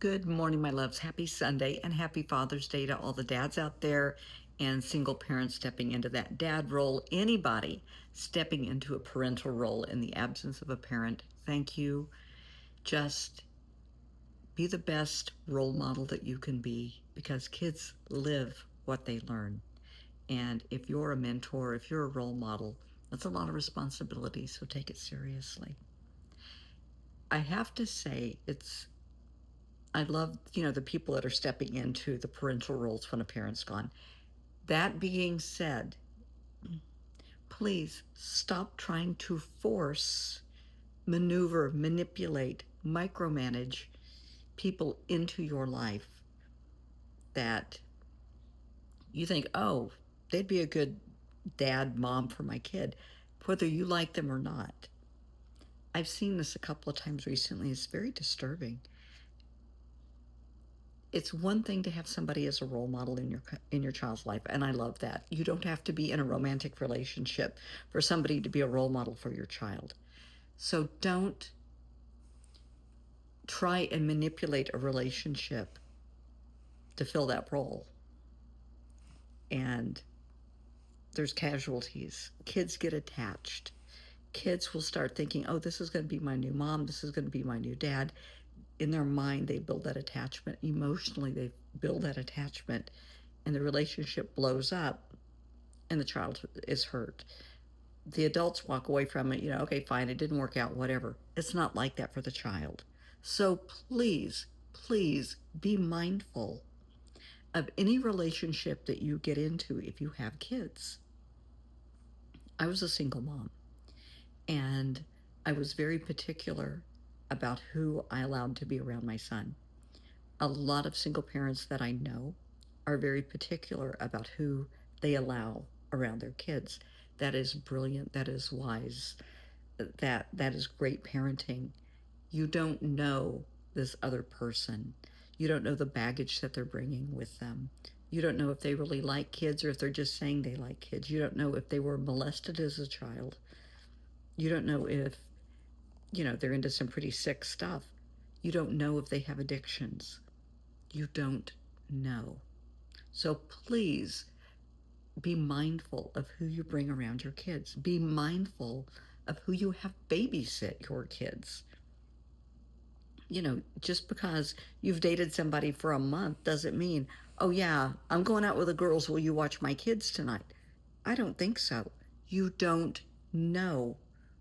Good morning, my loves. Happy Sunday and happy Father's Day to all the dads out there and single parents stepping into that dad role. Anybody stepping into a parental role in the absence of a parent, thank you. Just be the best role model that you can be because kids live what they learn. And if you're a mentor, if you're a role model, that's a lot of responsibility, so take it seriously. I have to say, I love, the people that are stepping into the parental roles when a parent's gone. That being said, please stop trying to force, maneuver, manipulate, micromanage people into your life that you think, oh, they'd be a good dad, mom for my kid, whether you like them or not. I've seen this a couple of times recently. It's very disturbing. It's one thing to have somebody as a role model in your child's life, and I love that. You don't have to be in a romantic relationship for somebody to be a role model for your child. So don't try and manipulate a relationship to fill that role. And there's casualties. Kids get attached. Kids will start thinking, oh, this is going to be my new mom, this is going to be my new dad. In their mind, they build that attachment. Emotionally, they build that attachment, and the relationship blows up, and the child is hurt. The adults walk away from it, okay, fine, it didn't work out, whatever. It's not like that for the child. So please, please be mindful of any relationship that you get into if you have kids. I was a single mom, and I was very particular about who I allowed to be around my son. A lot of single parents that I know are very particular about who they allow around their kids. That is brilliant. That is wise. That is great parenting. You don't know this other person. You don't know the baggage that they're bringing with them. You don't know if they really like kids or if they're just saying they like kids. You don't know if they were molested as a child. You don't know if, they're into some pretty sick stuff. You don't know if they have addictions. You don't know. So please be mindful of who you bring around your kids. Be mindful of who you have babysit your kids. Just because you've dated somebody for a month doesn't mean, oh yeah, I'm going out with the girls, will you watch my kids tonight? I don't think so. You don't know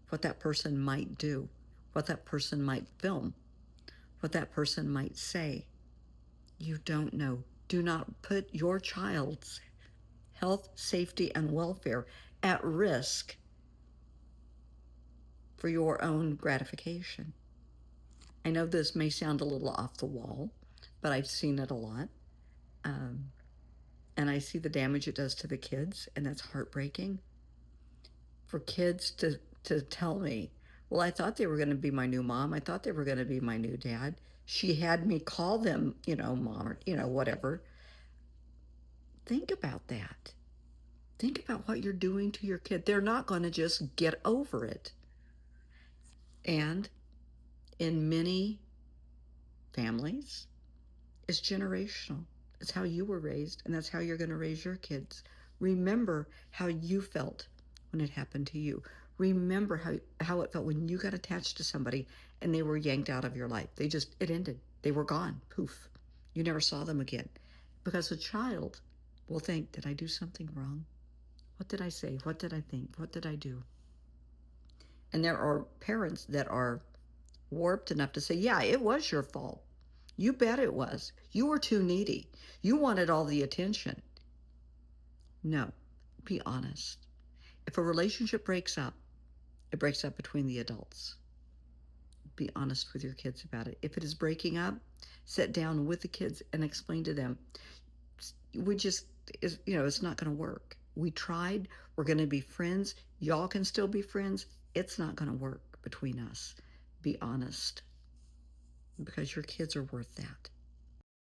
what that person might do, what that person might film, what that person might say. You don't know. Do not put your child's health, safety, and welfare at risk for your own gratification. I know this may sound a little off the wall, but I've seen it a lot. And I see the damage it does to the kids, and that's heartbreaking. For kids to tell me, well, I thought they were going to be my new mom. I thought they were going to be my new dad. She had me call them, mom or, whatever. Think about that. Think about what you're doing to your kid. They're not going to just get over it. And in many families, it's generational. It's how you were raised, and that's how you're going to raise your kids. Remember how you felt when it happened to you. Remember how it felt when you got attached to somebody and they were yanked out of your life. It ended. They were gone. Poof. You never saw them again. Because a child will think, did I do something wrong? What did I say? What did I think? What did I do? And there are parents that are warped enough to say, yeah, it was your fault. You bet it was. You were too needy. You wanted all the attention. No, be honest. If a relationship breaks up, it breaks up between the adults. Be honest with your kids about it. If it is breaking up, sit down with the kids and explain to them, it's not going to work. We tried. We're going to be friends. Y'all can still be friends. It's not going to work between us. Be honest, because your kids are worth that.